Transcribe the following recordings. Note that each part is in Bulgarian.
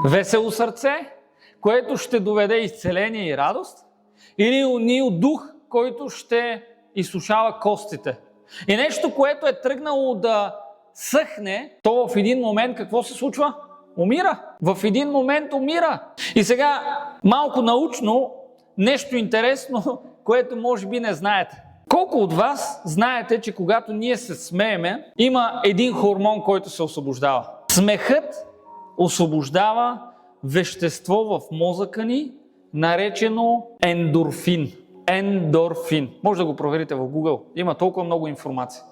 Весело сърце, което ще доведе изцеление и радост, или унил дух, който ще изсушава костите. И нещо, което е тръгнало да съхне, то в един момент какво се случва? Умира. В един момент умира. И сега малко научно, нещо интересно, което може би не знаете. Колко от вас знаете, че когато ние се смееме, има един хормон, който се освобождава? Смехът освобождава вещество в мозъка ни, наречено ендорфин. Ендорфин. Може да го проверите в Google. Има толкова много информация.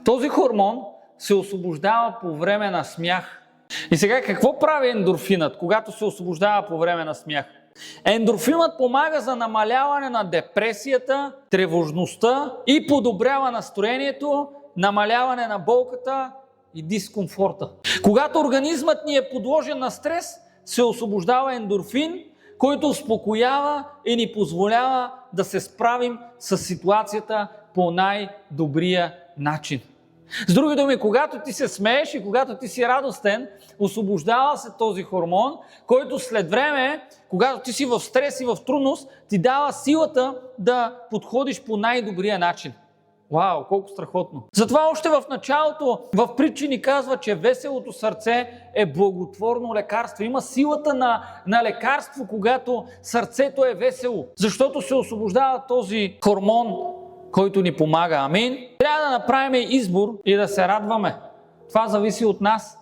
Този хормон се освобождава по време на смях. И сега какво прави ендорфинът, когато се освобождава по време на смях? Ендорфинът помага за намаляване на депресията, тревожността и подобрява настроението, намаляване на болката и дискомфорта. Когато организмът ни е подложен на стрес, се освобождава ендорфин, който успокоява и ни позволява да се справим с ситуацията по най-добрия начин. С други думи, когато ти се смееш и когато ти си радостен, освобождава се този хормон, който след време, когато ти си в стрес и в трудност, ти дава силата да подходиш по най-добрия начин. Вау, колко страхотно! Затова още в началото, в притчи ни казва, че веселото сърце е благотворно лекарство. Има силата на лекарство, когато сърцето е весело, защото се освобождава този хормон, който ни помага. Амин. Трябва да направим избор и да се радваме. Това зависи от нас.